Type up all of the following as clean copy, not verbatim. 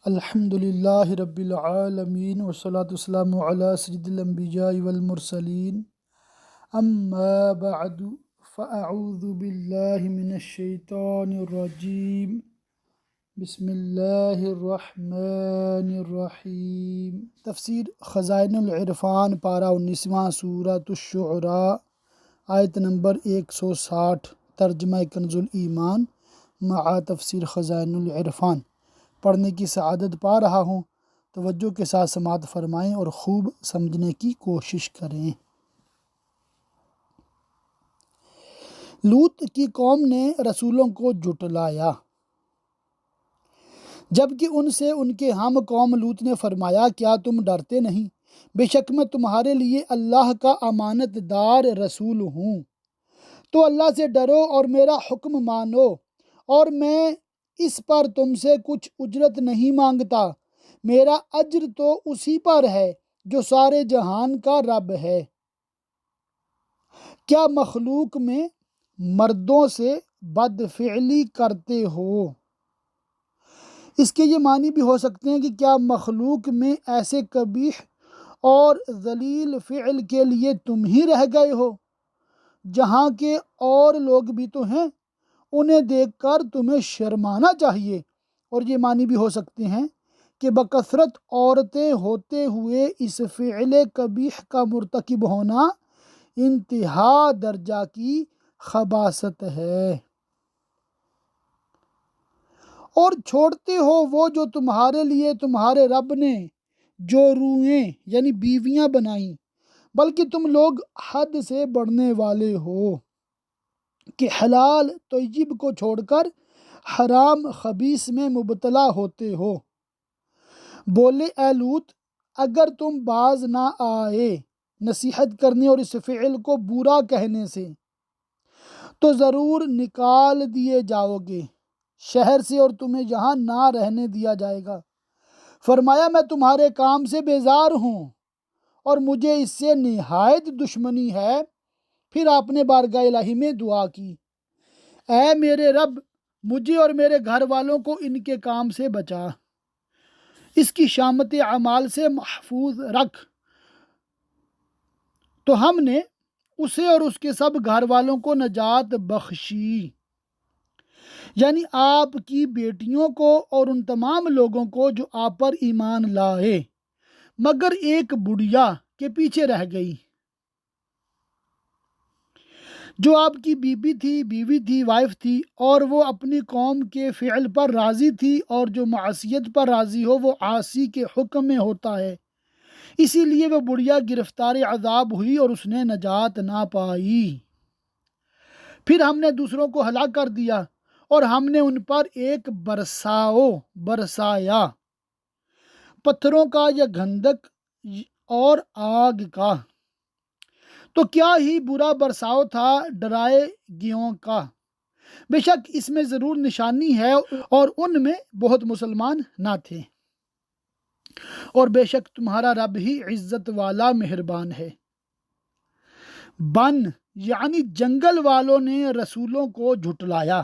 الحمد للہ رب العالمین والصلاة والسلام علی سید الانبیاء والمرسلین اما بعد فاعوذ باللہ من الشیطان الرجیم بسم اللہ الرحمن الرحیم۔ تفسیر خزائن العرفان پارہ 19واں سورۃ الشعراء آیت نمبر 160، ترجمہ کنز الایمان مع تفسیر خزائن العرفان۔ پڑھنے کی سعادت پا رہا ہوں، توجہ کے ساتھ سماعت فرمائیں اور خوب سمجھنے کی کوشش کریں۔ لوط کی قوم نے رسولوں کو جھٹلایا، جبکہ ان سے ان کے ہم قوم لوط نے فرمایا، کیا تم ڈرتے نہیں؟ بے شک میں تمہارے لیے اللہ کا امانت دار رسول ہوں، تو اللہ سے ڈرو اور میرا حکم مانو، اور میں اس پر تم سے کچھ اجرت نہیں مانگتا، میرا اجر تو اسی پر ہے جو سارے جہان کا رب ہے۔ کیا مخلوق میں مردوں سے بدفعلی کرتے ہو؟ اس کے یہ معنی بھی ہو سکتے ہیں کہ کیا مخلوق میں ایسے قبیح اور ذلیل فعل کے لیے تم ہی رہ گئے ہو، جہاں کے اور لوگ بھی تو ہیں، انہیں دیکھ کر تمہیں شرمانا چاہیے۔ اور یہ معنی بھی ہو سکتے ہیں کہ بکثرت عورتیں ہوتے ہوئے اس فعل قبیح کا مرتکب ہونا انتہا درجہ کی خباثت ہے۔ اور چھوڑتے ہو وہ جو تمہارے لیے تمہارے رب نے جورویں یعنی بیویاں بنائیں، بلکہ تم لوگ حد سے بڑھنے والے ہو کہ حلال طیب کو چھوڑ کر حرام خبیث میں مبتلا ہوتے ہو۔ بولے اے لوط، اگر تم باز نہ آئے نصیحت کرنے اور اس فعل کو برا کہنے سے، تو ضرور نکال دیے جاؤ گے شہر سے اور تمہیں یہاں نہ رہنے دیا جائے گا۔ فرمایا، میں تمہارے کام سے بیزار ہوں اور مجھے اس سے نہایت دشمنی ہے۔ پھر آپ نے بارگاہ الہی میں دعا کی، اے میرے رب، مجھے اور میرے گھر والوں کو ان کے کام سے بچا، اس کی شامت اعمال سے محفوظ رکھ۔ تو ہم نے اسے اور اس کے سب گھر والوں کو نجات بخشی، یعنی آپ کی بیٹیوں کو اور ان تمام لوگوں کو جو آپ پر ایمان لائے، مگر ایک بڑھیا کے پیچھے رہ گئی جو آپ کی بیوی تھی، وائف تھی، اور وہ اپنی قوم کے فعل پر راضی تھی، اور جو معصیت پر راضی ہو وہ عاصی کے حکم میں ہوتا ہے، اسی لیے وہ بڑھیا گرفتار عذاب ہوئی اور اس نے نجات نہ پائی۔ پھر ہم نے دوسروں کو ہلاک کر دیا اور ہم نے ان پر ایک برسایا، پتھروں کا یا گندک اور آگ کا۔ تو کیا ہی برا برساؤ تھا ڈرائے گیوں کا، بے شک اس میں ضرور نشانی ہے اور ان میں بہت مسلمان نہ تھے، اور بے شک تمہارا رب ہی عزت والا مہربان ہے۔ بن یعنی جنگل والوں نے رسولوں کو جھٹلایا۔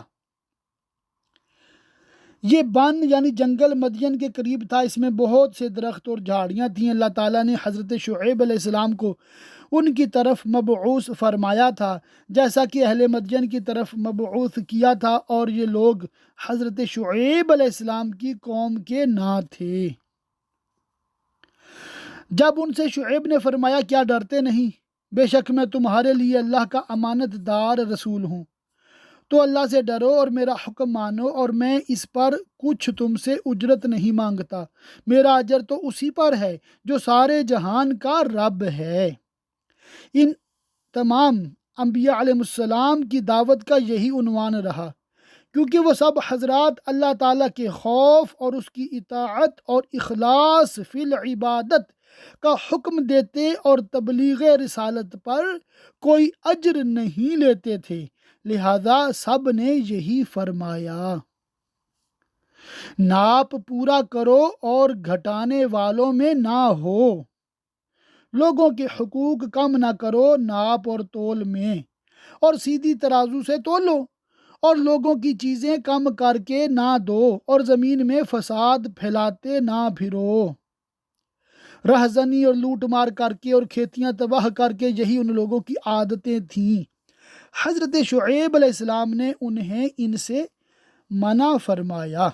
یہ بن یعنی جنگل مدین کے قریب تھا، اس میں بہت سے درخت اور جھاڑیاں تھیں۔ اللہ تعالیٰ نے حضرت شعیب علیہ السلام کو ان کی طرف مبعوث فرمایا تھا، جیسا کہ اہل مدین کی طرف مبعوث کیا تھا، اور یہ لوگ حضرت شعیب علیہ السلام کی قوم کے نہ تھے۔ جب ان سے شعیب نے فرمایا، کیا ڈرتے نہیں؟ بے شک میں تمہارے لیے اللہ کا امانت دار رسول ہوں، تو اللہ سے ڈرو اور میرا حکم مانو، اور میں اس پر کچھ تم سے اجرت نہیں مانگتا، میرا اجر تو اسی پر ہے جو سارے جہان کا رب ہے۔ ان تمام انبیاء علیہ السلام کی دعوت کا یہی عنوان رہا، کیونکہ وہ سب حضرات اللہ تعالیٰ کے خوف اور اس کی اطاعت اور اخلاص فی العبادت کا حکم دیتے اور تبلیغ رسالت پر کوئی اجر نہیں لیتے تھے، لہذا سب نے یہی فرمایا، ناپ پورا کرو اور گھٹانے والوں میں نہ ہو، لوگوں کے حقوق کم نہ کرو ناپ اور تول میں، اور سیدھی ترازو سے تولو، اور لوگوں کی چیزیں کم کر کے نہ دو اور زمین میں فساد پھیلاتے نہ پھرو، رہزنی اور لوٹ مار کر کے اور کھیتیاں تباہ کر کے، یہی ان لوگوں کی عادتیں تھیں۔ حضرت شعیب علیہ السلام نے انہیں ان سے منع فرمایا،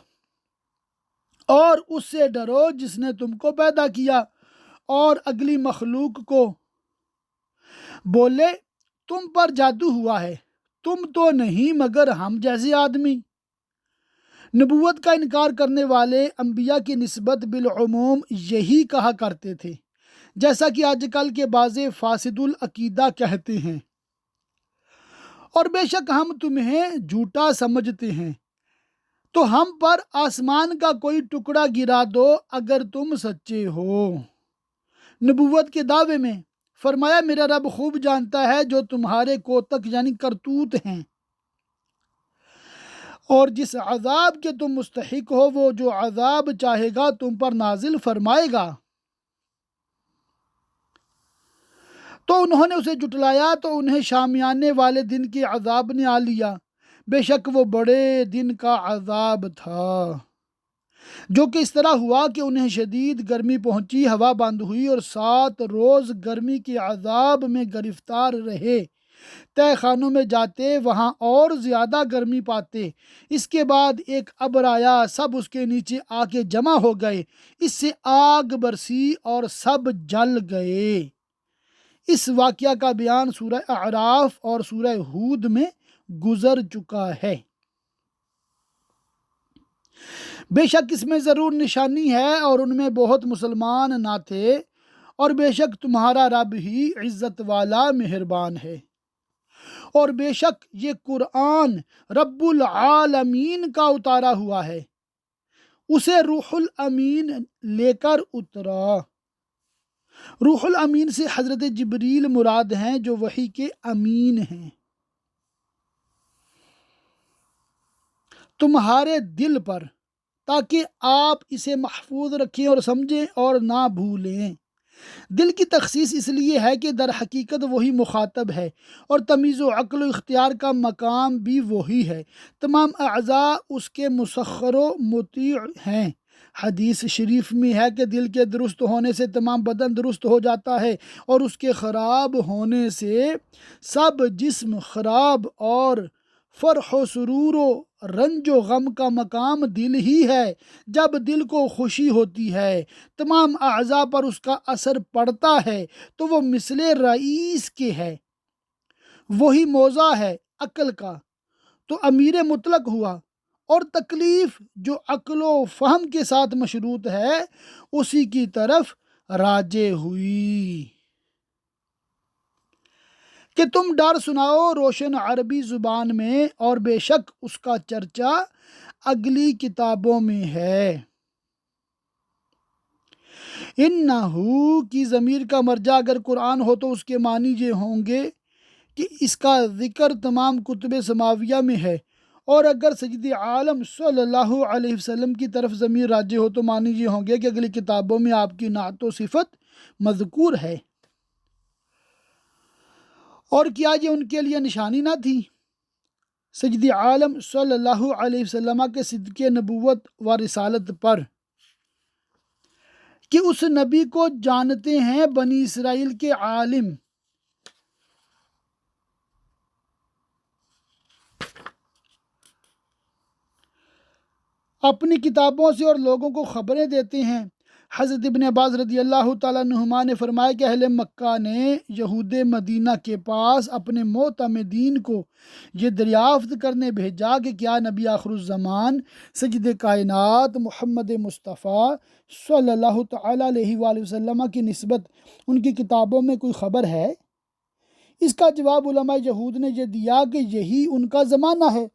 اور اس سے ڈرو جس نے تم کو پیدا کیا اور اگلی مخلوق کو بولے تم پر جادو ہوا ہے، تم تو نہیں مگر ہم جیسے آدمی۔ نبوت کا انکار کرنے والے انبیاء کی نسبت بالعموم یہی کہا کرتے تھے، جیسا کہ آج کل کے بعض فاسد العقیدہ کہتے ہیں، اور بے شک ہم تمہیں جھوٹا سمجھتے ہیں، تو ہم پر آسمان کا کوئی ٹکڑا گرا دو اگر تم سچے ہو۔ نبوت کے دعوے میں فرمایا میرا رب خوب جانتا ہے جو تمہارے کوتک یعنی کرتوت ہیں، اور جس عذاب کے تم مستحق ہو وہ جو عذاب چاہے گا تم پر نازل فرمائے گا۔ تو انہوں نے اسے جھٹلایا تو انہیں شامیانے والے دن کے عذاب نے آ لیا، بے شک وہ بڑے دن کا عذاب تھا، جو کہ اس طرح ہوا کہ انہیں شدید گرمی پہنچی، ہوا بند ہوئی اور 7 روز گرمی کے عذاب میں گرفتار رہے، تہہ خانوں میں جاتے وہاں اور زیادہ گرمی پاتے۔ اس کے بعد ایک ابر آیا، سب اس کے نیچے آ کے جمع ہو گئے، اس سے آگ برسی اور سب جل گئے۔ اس واقعہ کا بیان سورہ اعراف اور سورہ ہود میں گزر چکا ہے۔ بے شک اس میں ضرور نشانی ہے اور ان میں بہت مسلمان نہ تھے، اور بے شک تمہارا رب ہی عزت والا مہربان ہے۔ اور بے شک یہ قرآن رب العالمین کا اتارا ہوا ہے، اسے روح الامین لے کر اترا۔ روح الامین سے حضرت جبریل مراد ہیں جو وحی کے امین ہیں، تمہارے دل پر، تاکہ آپ اسے محفوظ رکھیں اور سمجھیں اور نہ بھولیں۔ دل کی تخصیص اس لیے ہے کہ در حقیقت وہی مخاطب ہے، اور تمیز و عقل و اختیار کا مقام بھی وہی ہے، تمام اعضاء اس کے مسخر و مطیع ہیں۔ حدیث شریف میں ہے کہ دل کے درست ہونے سے تمام بدن درست ہو جاتا ہے، اور اس کے خراب ہونے سے سب جسم خراب، اور فرح و سرور و رنج و غم کا مقام دل ہی ہے۔ جب دل کو خوشی ہوتی ہے تمام اعضاء پر اس کا اثر پڑتا ہے تو وہ مثل رئیس کے ہے، وہی موضع ہے عقل کا، تو امیر مطلق ہوا، اور تکلیف جو عقل و فہم کے ساتھ مشروط ہے اسی کی طرف راجع ہوئی۔ کہ تم ڈر سناؤ روشن عربی زبان میں، اور بے شک اس کا چرچا اگلی کتابوں میں ہے۔ انہو کی ضمیر کا مرجع اگر قرآن ہو تو اس کے معنی یہ ہوں گے کہ اس کا ذکر تمام کتب سماویہ میں ہے، اور اگر سید عالم صلی اللہ علیہ وسلم کی طرف ضمیر راجع ہو تو معنی یہ ہوں گے کہ اگلی کتابوں میں آپ کی نعت و صفت مذکور ہے۔ اور کیا یہ ان کے لیے نشانی نہ تھی سید عالم صلی اللہ علیہ وسلم کے صدق نبوت و رسالت پر، کہ اس نبی کو جانتے ہیں بنی اسرائیل کے عالم، اپنی کتابوں سے اور لوگوں کو خبریں دیتے ہیں۔ حضرت ابن عباس رضی اللہ تعالیٰ عنہما نے فرمایا کہ اہل مکہ نے یہود مدینہ کے پاس اپنے معتمدین کو یہ دریافت کرنے بھیجا کہ کیا نبی آخر الزمان سید کائنات محمد مصطفیٰ صلی اللہ تعالیٰ علیہ وآلہ وسلم کی نسبت ان کی کتابوں میں کوئی خبر ہے؟ اس کا جواب علماء یہود نے یہ دیا کہ یہی ان کا زمانہ ہے،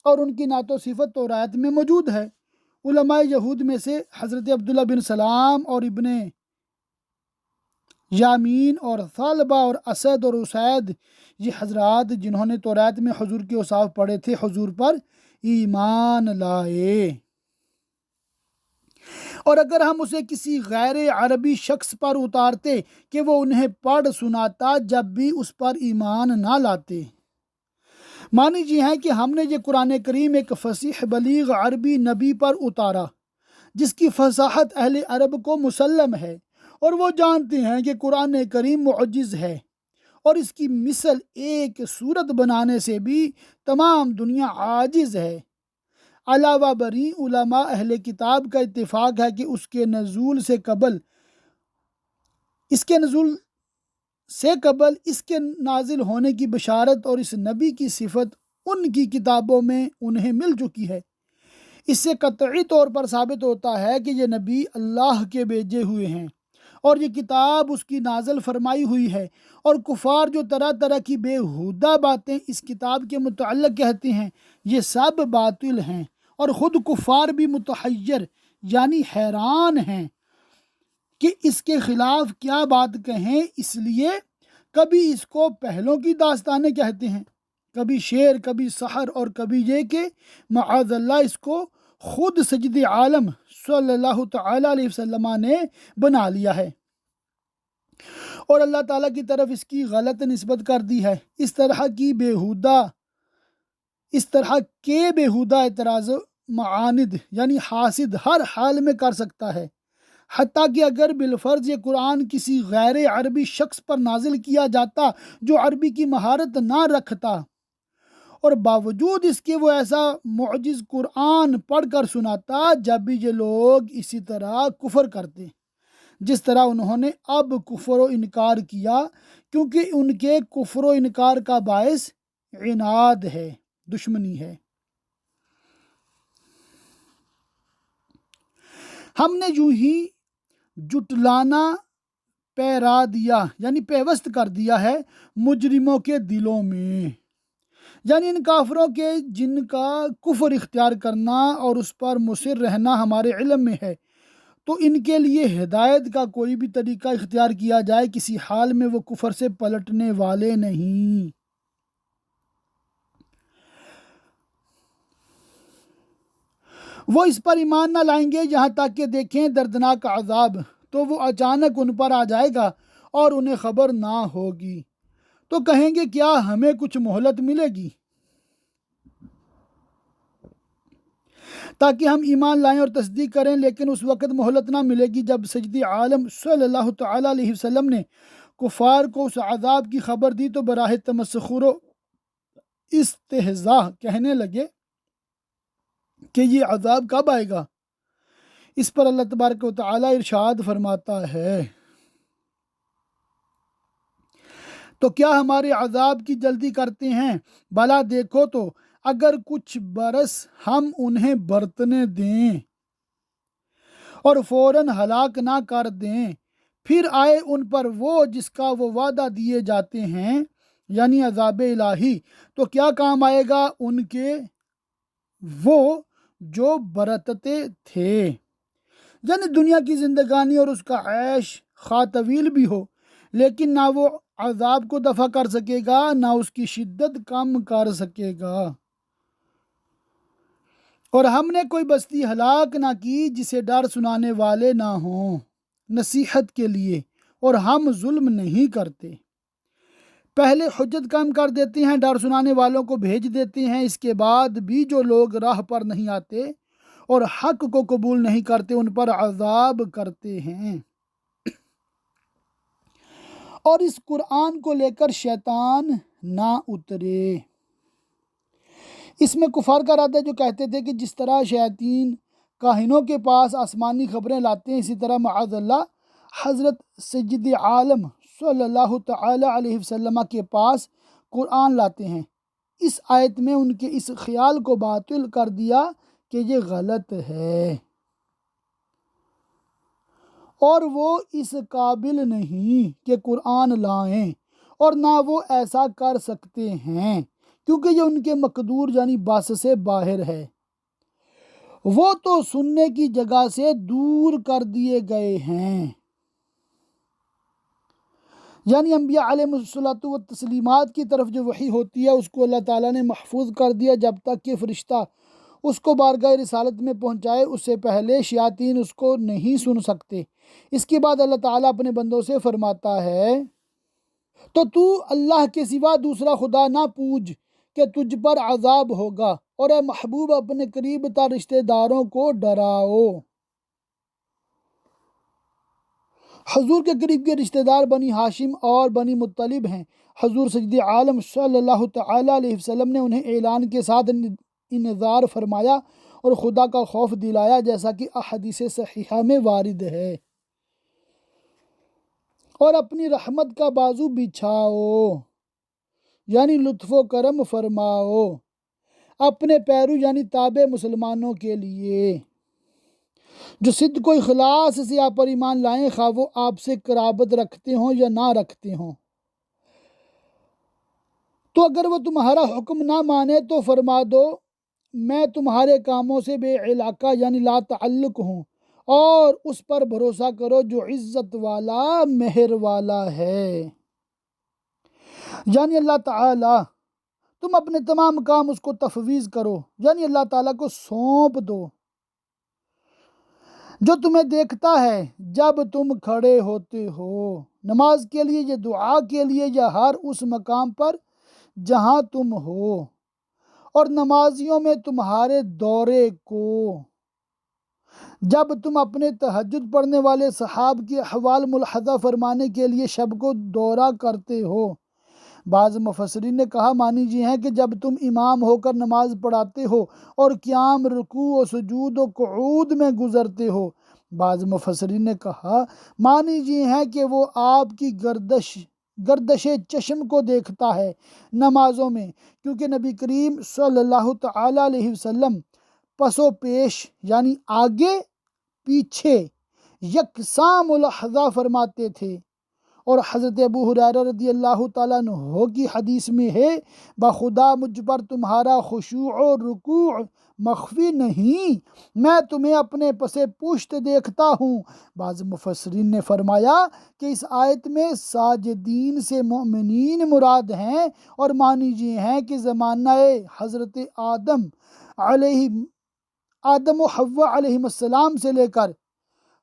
اور ان کی نعت و صفت توراۃ میں موجود ہے۔ علماء یہود میں سے حضرت عبداللہ بن سلام اور ابن یامین اور ثعلبہ اور اسد اور اسید، یہ حضرات جنہوں نے توراۃ میں حضور کے اوصاف پڑھے تھے، حضور پر ایمان لائے، اور اگر ہم اسے کسی غیر عربی شخص پر اتارتے کہ وہ انہیں پڑھ سناتا جب بھی اس پر ایمان نہ لاتے، معنی یہ ہے کہ ہم نے یہ قرآن کریم ایک فصیح بلیغ عربی نبی پر اتارا جس کی فصاحت اہل عرب کو مسلم ہے، اور وہ جانتے ہیں کہ قرآن کریم معجز ہے، اور اس کی مثل ایک صورت بنانے سے بھی تمام دنیا عاجز ہے۔ علاوہ بری علماء اہل کتاب کا اتفاق ہے کہ اس کے نزول سے قبل اس کے نازل ہونے کی بشارت اور اس نبی کی صفت ان کی کتابوں میں انہیں مل چکی ہے۔ اس سے قطعی طور پر ثابت ہوتا ہے کہ یہ نبی اللہ کے بھیجے ہوئے ہیں، اور یہ کتاب اس کی نازل فرمائی ہوئی ہے، اور کفار جو طرح طرح کی بےہودہ باتیں اس کتاب کے متعلق کہتے ہیں یہ سب باطل ہیں، اور خود کفار بھی متحیر یعنی حیران ہیں کہ اس کے خلاف کیا بات کہیں، اس لیے کبھی اس کو پہلوں کی داستانیں کہتے ہیں، کبھی شعر، کبھی سحر، اور کبھی یہ کہ معاذ اللہ اس کو خود سید عالم صلی اللہ تعالی علیہ وسلم نے بنا لیا ہے اور اللہ تعالیٰ کی طرف اس کی غلط نسبت کر دی ہے۔ اس طرح کے بےہودہ اعتراض معاند یعنی حاسد ہر حال میں کر سکتا ہے، حتیٰ کہ اگر بالفرض یہ قرآن کسی غیر عربی شخص پر نازل کیا جاتا جو عربی کی مہارت نہ رکھتا، اور باوجود اس کے وہ ایسا معجز قرآن پڑھ کر سناتا، جب بھی یہ لوگ اسی طرح کفر کرتے جس طرح انہوں نے اب کفر و انکار کیا، کیونکہ ان کے کفر و انکار کا باعث عناد ہے، دشمنی ہے۔ ہم نے یوں ہی جٹلانا پیرا دیا یعنی پیوست کر دیا ہے مجرموں کے دلوں میں، یعنی ان کافروں کے جن کا کفر اختیار کرنا اور اس پر مصر رہنا ہمارے علم میں ہے، تو ان کے لیے ہدایت کا کوئی بھی طریقہ اختیار کیا جائے کسی حال میں وہ کفر سے پلٹنے والے نہیں۔ وہ اس پر ایمان نہ لائیں گے یہاں تک کہ دیکھیں دردناک عذاب، تو وہ اچانک ان پر آ جائے گا اور انہیں خبر نہ ہوگی، تو کہیں گے کیا ہمیں کچھ مہلت ملے گی تاکہ ہم ایمان لائیں اور تصدیق کریں، لیکن اس وقت مہلت نہ ملے گی جب سید عالم صلی اللہ تعالی علیہ وسلم نے کفار کو اس عذاب کی خبر دی تو براہ تمسخر و استہزاء کہنے لگے کہ یہ عذاب کب آئے گا۔ اس پر اللہ تبارک و تعالی ارشاد فرماتا ہے، تو کیا ہمارے عذاب کی جلدی کرتے ہیں؟ بھلا دیکھو تو اگر کچھ برس ہم انہیں برتنے دیں اور فوراً ہلاک نہ کر دیں، پھر آئے ان پر وہ جس کا وہ وعدہ دیے جاتے ہیں یعنی عذاب الہی، تو کیا کام آئے گا ان کے وہ جو برتتے تھے، یعنی دنیا کی زندگانی اور اس کا عیش خواہ طویل بھی ہو، لیکن نہ وہ عذاب کو دفع کر سکے گا نہ اس کی شدت کم کر سکے گا۔ اور ہم نے کوئی بستی ہلاک نہ کی جسے ڈر سنانے والے نہ ہوں نصیحت کے لیے، اور ہم ظلم نہیں کرتے۔ پہلے حجت کم کر دیتے ہیں، ڈر سنانے والوں کو بھیج دیتے ہیں، اس کے بعد بھی جو لوگ راہ پر نہیں آتے اور حق کو قبول نہیں کرتے ان پر عذاب کرتے ہیں۔ اور اس قرآن کو لے کر شیطان نہ اترے۔ اس میں کفار کا رد ہے جو کہتے تھے کہ جس طرح شیاطین کاہنوں کے پاس آسمانی خبریں لاتے ہیں، اسی طرح معاذ اللہ حضرت سید عالم صلی اللہ تعالی علیہ وسلم کے پاس قرآن لاتے ہیں۔ اس آیت میں ان کے اس خیال کو باطل کر دیا کہ یہ غلط ہے اور وہ اس قابل نہیں کہ قرآن لائیں، اور نہ وہ ایسا کر سکتے ہیں کیونکہ یہ ان کے مقدور یعنی بس سے باہر ہے۔ وہ تو سننے کی جگہ سے دور کر دیے گئے ہیں، یعنی انبیاء علیہ الصلوۃ والتسلیمات کی طرف جو وحی ہوتی ہے اس کو اللہ تعالیٰ نے محفوظ کر دیا جب تک کہ فرشتہ اس کو بارگاہ رسالت میں پہنچائے، اس سے پہلے شیاطین اس کو نہیں سن سکتے۔ اس کے بعد اللہ تعالیٰ اپنے بندوں سے فرماتا ہے، تو اللہ کے سوا دوسرا خدا نہ پوج کہ تجھ پر عذاب ہوگا، اور اے محبوب اپنے قریب تر رشتہ داروں کو ڈراؤ۔ حضور کے قریب کے رشتہ دار بنی ہاشم اور بنی مطلب ہیں۔ حضور سید عالم صلی اللہ تعالی علیہ وسلم نے انہیں اعلان کے ساتھ انذار فرمایا اور خدا کا خوف دلایا، جیسا کہ احادیث صحیحہ میں وارد ہے۔ اور اپنی رحمت کا بازو بچھاؤ، یعنی لطف و کرم فرماؤ اپنے پیرو یعنی تابع مسلمانوں کے لیے جو صدق و اخلاص سے آپ پر ایمان لائیں، خواہ وہ آپ سے قرابت رکھتے ہوں یا نہ رکھتے ہوں۔ تو اگر وہ تمہارا حکم نہ مانے تو فرما دو میں تمہارے کاموں سے بے علاقہ یعنی لا تعلق ہوں، اور اس پر بھروسہ کرو جو عزت والا مہر والا ہے، یعنی اللہ تعالی۔ تم اپنے تمام کام اس کو تفویض کرو، یعنی اللہ تعالیٰ کو سونپ دو، جو تمہیں دیکھتا ہے جب تم کھڑے ہوتے ہو نماز کے لیے یا دعا کے لیے یا ہر اس مقام پر جہاں تم ہو، اور نمازیوں میں تمہارے دورے کو، جب تم اپنے تہجد پڑھنے والے صحاب کے احوال ملاحظہ فرمانے کے لیے شب کو دورہ کرتے ہو۔ بعض مفسرین نے کہا معنی یہ ہے کہ جب تم امام ہو کر نماز پڑھاتے ہو اور قیام، رکوع و سجود و قعود میں گزرتے ہو۔ بعض مفسرین نے کہا معنی یہ ہے کہ وہ آپ کی گردش چشم کو دیکھتا ہے نمازوں میں، کیونکہ نبی کریم صلی اللہ تعالی علیہ وسلم پس و پیش یعنی آگے پیچھے یکساں ملاحظہ فرماتے تھے۔ اور حضرت ابو ہریرہ رضی اللہ تعالیٰ عنہ کی حدیث میں ہے بخدا مجھ پر تمہارا خشوع و رکوع مخفی نہیں، میں تمہیں اپنے پس پشت دیکھتا ہوں۔ بعض مفسرین نے فرمایا کہ اس آیت میں ساجدین سے مومنین مراد ہیں، اور معنی یہ ہے کہ زمانہ حضرت آدم و حوا علیہ السلام سے لے کر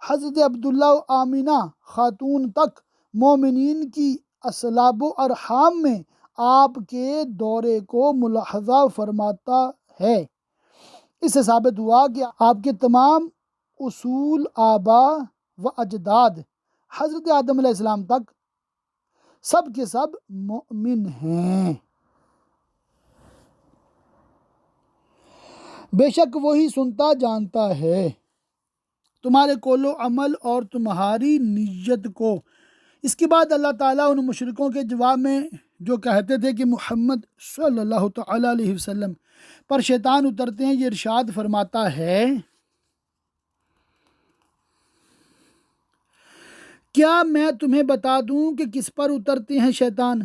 حضرت عبداللہ و آمینہ خاتون تک مومنین کی اصلاب و ارحام میں آپ کے دورے کو ملاحظہ فرماتا ہے۔ اس سے ثابت ہوا کہ آپ کے تمام اصول آبا و اجداد حضرت آدم علیہ السلام تک سب کے سب مومن ہیں۔ بے شک وہی سنتا جانتا ہے تمہارے قول و عمل اور تمہاری نیت کو۔ اس کے بعد اللہ تعالیٰ ان مشرکوں کے جواب میں جو کہتے تھے کہ محمد صلی اللہ تعالیٰ علیہ وسلم پر شیطان اترتے ہیں، یہ ارشاد فرماتا ہے کیا میں تمہیں بتا دوں کہ کس پر اترتے ہیں شیطان؟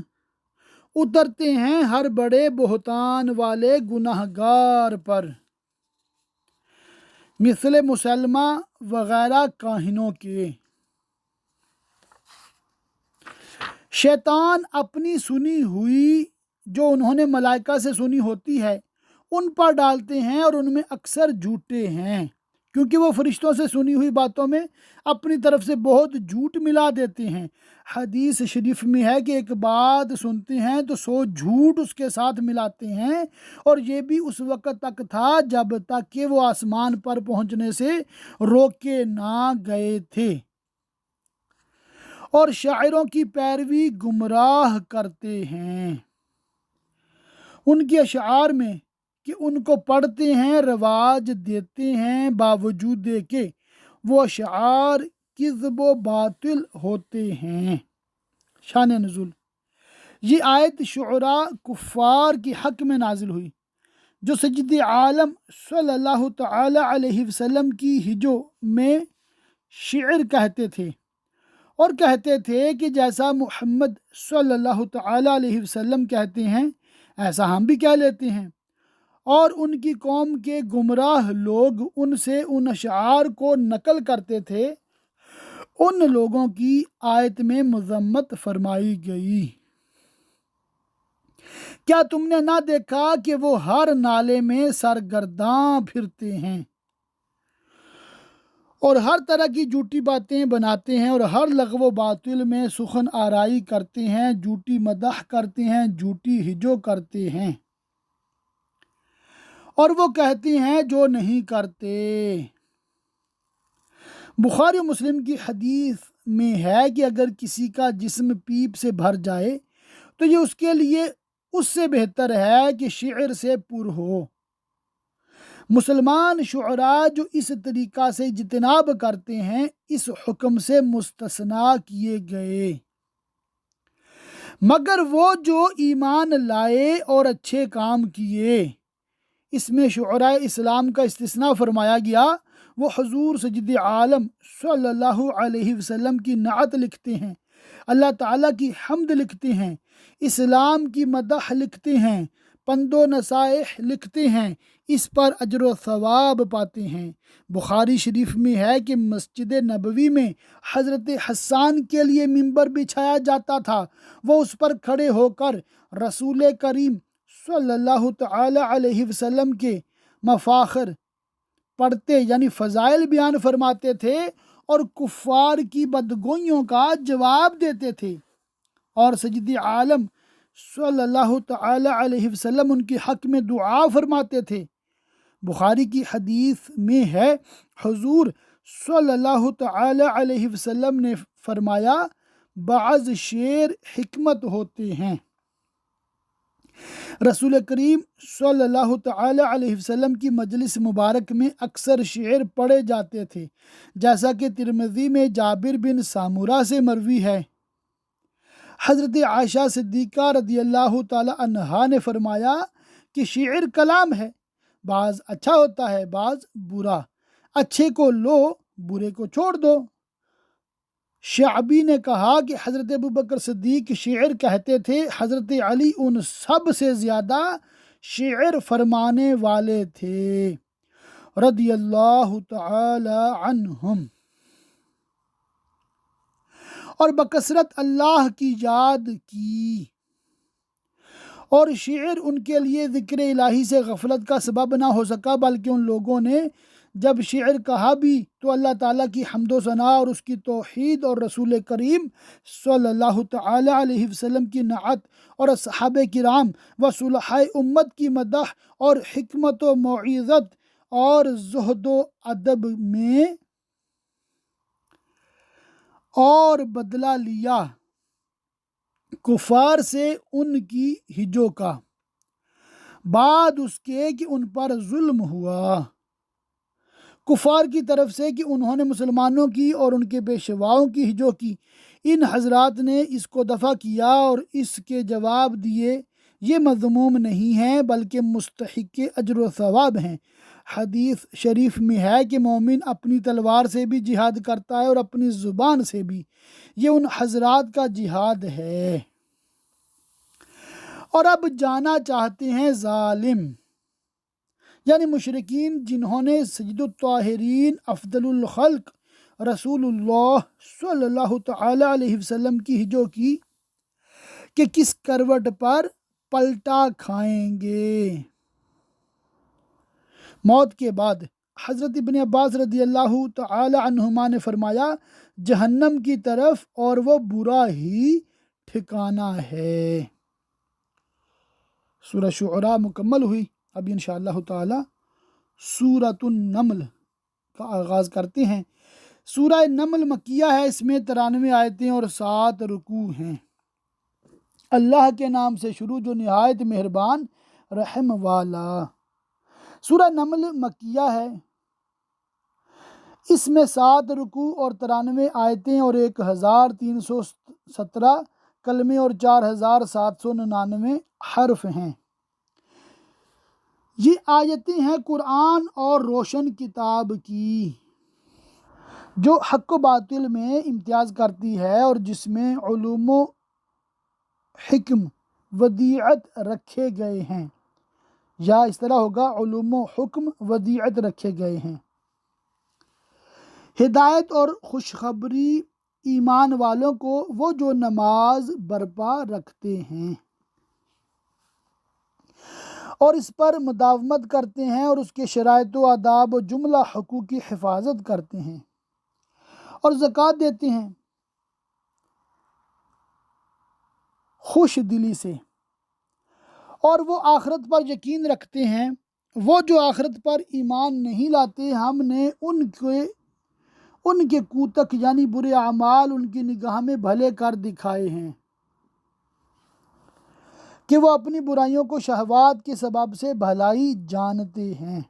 اترتے ہیں ہر بڑے بہتان والے گناہگار پر، مثل مسلمہ وغیرہ کاہنوں کے۔ شیطان اپنی سنی ہوئی جو انہوں نے ملائکہ سے سنی ہوتی ہے ان پر ڈالتے ہیں، اور ان میں اکثر جھوٹے ہیں، کیونکہ وہ فرشتوں سے سنی ہوئی باتوں میں اپنی طرف سے بہت جھوٹ ملا دیتے ہیں۔ حدیث شریف میں ہے کہ ایک بات سنتے ہیں تو 100 جھوٹ اس کے ساتھ ملاتے ہیں، اور یہ بھی اس وقت تک تھا جب تک کہ وہ آسمان پر پہنچنے سے روکے نہ گئے تھے، اور شاعروں کی پیروی گمراہ کرتے ہیں ان کے اشعار میں کہ ان کو پڑھتے ہیں، رواج دیتے ہیں، باوجود کہ وہ اشعار کذب و باطل ہوتے ہیں۔ شان نزول: یہ آیت شعراء کفار کے حق میں نازل ہوئی جو سید عالم صلی اللہ تعالی علیہ وسلم کی ہجو میں شعر کہتے تھے، اور کہتے تھے کہ جیسا محمد صلی اللہ تعالی علیہ وسلم کہتے ہیں ایسا ہم بھی کہہ لیتے ہیں، اور ان کی قوم کے گمراہ لوگ ان سے ان اشعار کو نقل کرتے تھے۔ ان لوگوں کی آیت میں مذمت فرمائی گئی، کیا تم نے نہ دیکھا کہ وہ ہر نالے میں سرگرداں پھرتے ہیں اور ہر طرح کی جھوٹی باتیں بناتے ہیں، اور ہر لغو و باطل میں سخن آرائی کرتے ہیں، جھوٹی مدح کرتے ہیں، جھوٹی ہجو کرتے ہیں۔ اور وہ کہتے ہیں جو نہیں کرتے۔ بخاری و مسلم کی حدیث میں ہے کہ اگر کسی کا جسم پیپ سے بھر جائے تو یہ اس کے لیے اس سے بہتر ہے کہ شعر سے پر ہو۔ مسلمان شعراء جو اس طریقہ سے اجتناب کرتے ہیں اس حکم سے مستثنیٰ کیے گئے، مگر وہ جو ایمان لائے اور اچھے کام کیے۔ اس میں شعراء اسلام کا استثناء فرمایا گیا۔ وہ حضور سید عالم صلی اللہ علیہ وسلم کی نعت لکھتے ہیں، اللہ تعالیٰ کی حمد لکھتے ہیں، اسلام کی مدح لکھتے ہیں، پند و نصائح لکھتے ہیں، اس پر اجر و ثواب پاتے ہیں۔ بخاری شریف میں ہے کہ مسجد نبوی میں حضرت حسان کے لیے ممبر بچھایا جاتا تھا، وہ اس پر کھڑے ہو کر رسول کریم صلی اللہ تعالی علیہ وسلم کے مفاخر پڑھتے یعنی فضائل بیان فرماتے تھے اور کفار کی بدگوئیوں کا جواب دیتے تھے، اور سید عالم صلی اللہ تعالی علیہ وسلم ان کے حق میں دعا فرماتے تھے۔ بخاری کی حدیث میں ہے حضور صلی اللہ تعالی علیہ وسلم نے فرمایا بعض شعر حکمت ہوتے ہیں۔ رسول کریم صلی اللہ تعالی علیہ وسلم کی مجلس مبارک میں اکثر شعر پڑھے جاتے تھے، جیسا کہ ترمذی میں جابر بن سامورہ سے مروی ہے۔ حضرت عائشہ صدیقہ رضی اللہ تعالی عنہا نے فرمایا کہ شعر کلام ہے، بعض اچھا ہوتا ہے بعض برا، اچھے کو لو برے کو چھوڑ دو۔ شعبی نے کہا کہ حضرت ابوبکر صدیق شعر کہتے تھے، حضرت علی ان سب سے زیادہ شعر فرمانے والے تھے رضی اللہ تعالی عنہم، اور بکثرت اللہ کی یاد کی، اور شعر ان کے لیے ذکر الہی سے غفلت کا سبب نہ ہو سکا، بلکہ ان لوگوں نے جب شعر کہا بھی تو اللہ تعالیٰ کی حمد و ثنا اور اس کی توحید اور رسول کریم صلی اللہ تعالی علیہ وسلم کی نعت اور صحابہ کرام و صلحاء امت کی مدح اور حکمت و موعظت اور زہد و ادب میں اور بدلہ لیا کفار سے ان کی ہجو کا، بعد اس کے کہ ان پر ظلم ہوا کفار کی طرف سے کہ انہوں نے مسلمانوں کی اور ان کے پیشواؤں کی ہجو کی۔ ان حضرات نے اس کو دفع کیا اور اس کے جواب دیے، یہ مذموم نہیں ہیں بلکہ مستحق اجر و ثواب ہیں۔ حدیث شریف میں ہے کہ مومن اپنی تلوار سے بھی جہاد کرتا ہے اور اپنی زبان سے بھی، یہ ان حضرات کا جہاد ہے۔ اور اب جانا چاہتے ہیں ظالم یعنی مشرکین جنہوں نے سید الطاہرین افضل الخلق رسول اللہ صلی اللہ تعالی علیہ وسلم کی ہجو کی کہ کس کروٹ پر پلٹا کھائیں گے۔ موت کے بعد حضرت ابن عباس رضی اللہ تعالی عنہما نے فرمایا جہنم کی طرف، اور وہ برا ہی ٹھکانہ ہے۔ سورہ شعراء مکمل ہوئی۔ ابھی انشاءاللہ تعالی سورۃ النمل کا آغاز کرتے ہیں۔ سورہ نمل مکیہ ہے، اس میں 93 آیتیں اور 7 رکوع ہیں۔ اللہ کے نام سے شروع جو نہایت مہربان رحم والا۔ سورہ نمل مکیہ ہے، اس میں 7 رکوع اور 93 آیتیں اور 1317 کلمے اور 4799 حرف ہیں۔ یہ آیتیں ہیں قرآن اور روشن کتاب کی، جو حق و باطل میں امتیاز کرتی ہے اور جس میں علوم و حکم ودیعت رکھے گئے ہیں، یا اس طرح ہوگا علوم و حکم ودیعت رکھے گئے ہیں۔ ہدایت اور خوشخبری ایمان والوں کو، وہ جو نماز برپا رکھتے ہیں اور اس پر مداومت کرتے ہیں اور اس کے شرائط و آداب و جملہ حقوق کی حفاظت کرتے ہیں اور زکوٰۃ دیتے ہیں خوش دلی سے، اور وہ آخرت پر یقین رکھتے ہیں وہ جو آخرت پر ایمان نہیں لاتے ہم نے ان کے کوتک یعنی برے اعمال ان کی نگاہ میں بھلے کر دکھائے ہیں کہ وہ اپنی برائیوں کو شہوات کے سبب سے بھلائی جانتے ہیں،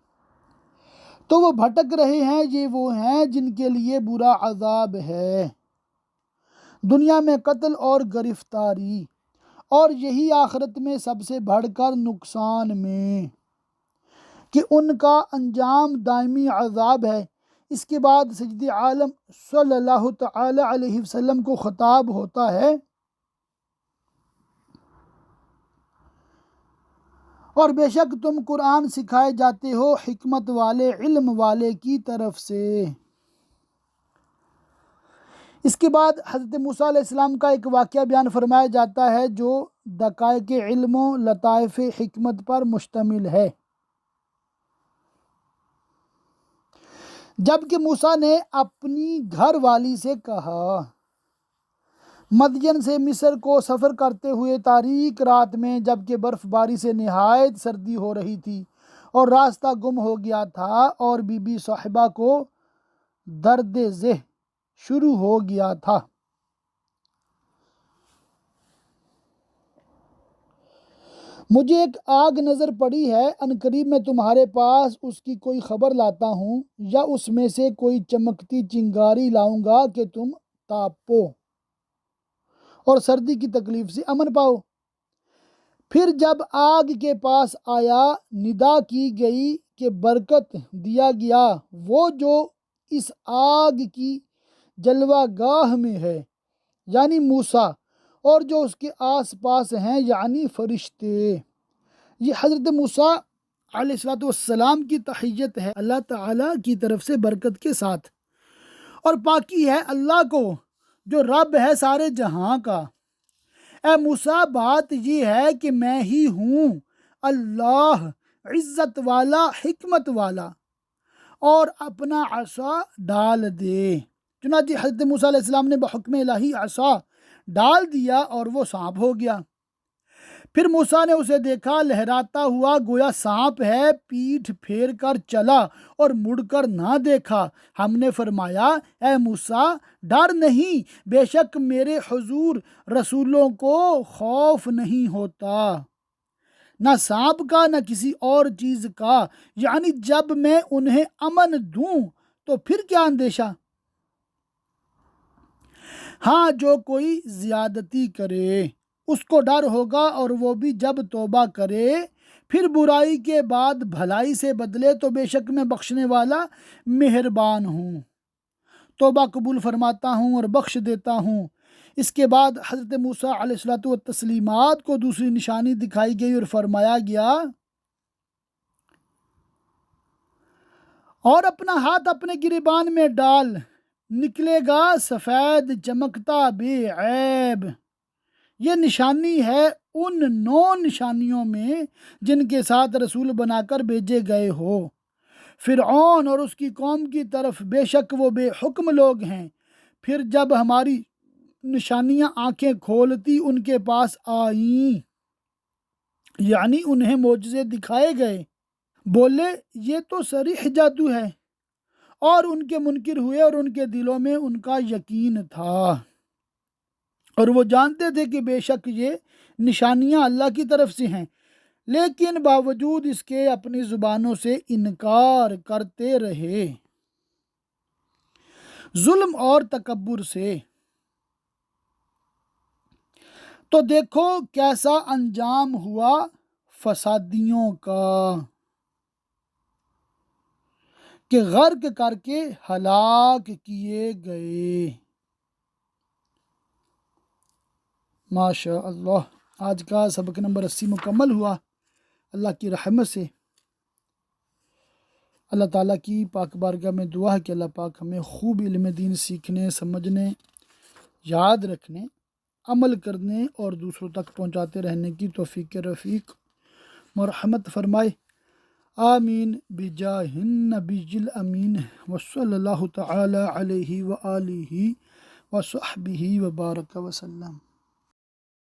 تو وہ بھٹک رہے ہیں، یہ وہ ہیں جن کے لیے برا عذاب ہے دنیا میں قتل اور گرفتاری، اور یہی آخرت میں سب سے بڑھ کر نقصان میں کہ ان کا انجام دائمی عذاب ہے۔ اس کے بعد سید عالم صلی اللہ تعالی علیہ وسلم کو خطاب ہوتا ہے، اور بے شک تم قرآن سکھائے جاتے ہو حکمت والے علم والے کی طرف سے۔ اس کے بعد حضرت موسیٰ علیہ السلام کا ایک واقعہ بیان فرمایا جاتا ہے جو دقائق علم و لطائف حکمت پر مشتمل ہے۔ جب کہ موسیٰ نے اپنی گھر والی سے کہا، مدین سے مصر کو سفر کرتے ہوئے تاریک رات میں جبکہ برف باری سے نہایت سردی ہو رہی تھی اور راستہ گم ہو گیا تھا، اور بی بی صاحبہ کو درد ذہ شروع ہو گیا تھا، مجھے ایک آگ نظر پڑی ہے، عنقریب میں تمہارے پاس اس کی کوئی خبر لاتا ہوں یا اس میں سے کوئی چمکتی چنگاری لاؤں گا کہ تم تاپو اور سردی کی تکلیف سے امن پاؤ۔ پھر جب آگ کے پاس آیا، ندا کی گئی کہ برکت دیا گیا وہ جو اس آگ کی جلوہ گاہ میں ہے یعنی موسیٰ، اور جو اس کے آس پاس ہیں یعنی فرشتے۔ یہ حضرت موسیٰ علیہ السلام کی تحیت ہے اللہ تعالیٰ کی طرف سے برکت کے ساتھ، اور پاکی ہے اللہ کو جو رب ہے سارے جہاں کا۔ اے موسیٰ، بات یہ ہے کہ میں ہی ہوں اللہ، عزت والا حکمت والا، اور اپنا عصا ڈال دے۔ چنانچہ حضرت موسیٰ علیہ السلام نے بحکم الہی عصا ڈال دیا اور وہ سانپ ہو گیا۔ پھر موسیٰ نے اسے دیکھا لہراتا ہوا گویا سانپ ہے، پیٹھ پھیر کر چلا اور مڑ کر نہ دیکھا۔ ہم نے فرمایا، اے موسیٰ ڈر نہیں، بے شک میرے حضور رسولوں کو خوف نہیں ہوتا، نہ سانپ کا نہ کسی اور چیز کا، یعنی جب میں انہیں امن دوں تو پھر کیا اندیشہ۔ ہاں جو کوئی زیادتی کرے اس کو ڈر ہوگا، اور وہ بھی جب توبہ کرے پھر برائی کے بعد بھلائی سے بدلے تو بے شک میں بخشنے والا مہربان ہوں، توبہ قبول فرماتا ہوں اور بخش دیتا ہوں۔ اس کے بعد حضرت موسیٰ علیہ السلام کو دوسری نشانی دکھائی گئی اور فرمایا گیا، اور اپنا ہاتھ اپنے گریبان میں ڈال، نکلے گا سفید چمکتا بے عیب۔ یہ نشانی ہے ان 9 نشانیوں میں جن کے ساتھ رسول بنا کر بھیجے گئے ہو فرعون اور اس کی قوم کی طرف، بے شک وہ بے حکم لوگ ہیں۔ پھر جب ہماری نشانیاں آنکھیں کھولتی ان کے پاس آئیں، یعنی انہیں معجزے دکھائے گئے، بولے یہ تو صریح جادو ہے، اور ان کے منکر ہوئے اور ان کے دلوں میں ان کا یقین تھا، اور وہ جانتے تھے کہ بے شک یہ نشانیاں اللہ کی طرف سے ہیں، لیکن باوجود اس کے اپنی زبانوں سے انکار کرتے رہے، ظلم اور تکبر سے۔ تو دیکھو کیسا انجام ہوا فسادیوں کا کہ غرق کر کے ہلاک کیے گئے۔ ماشاء اللہ، آج کا سبق نمبر 80 مکمل ہوا۔ اللہ کی رحمت سے اللہ تعالیٰ کی پاک بارگاہ میں دعا ہے کہ اللہ پاک ہمیں خوب علم دین سیکھنے، سمجھنے، یاد رکھنے، عمل کرنے اور دوسروں تک پہنچاتے رہنے کی توفیق رفیق مرحمت فرمائے، آمین بجاہ النبی الامین وصلی اللہ تعالی علیہ وآلہ وصحبہ وبارک وسلم۔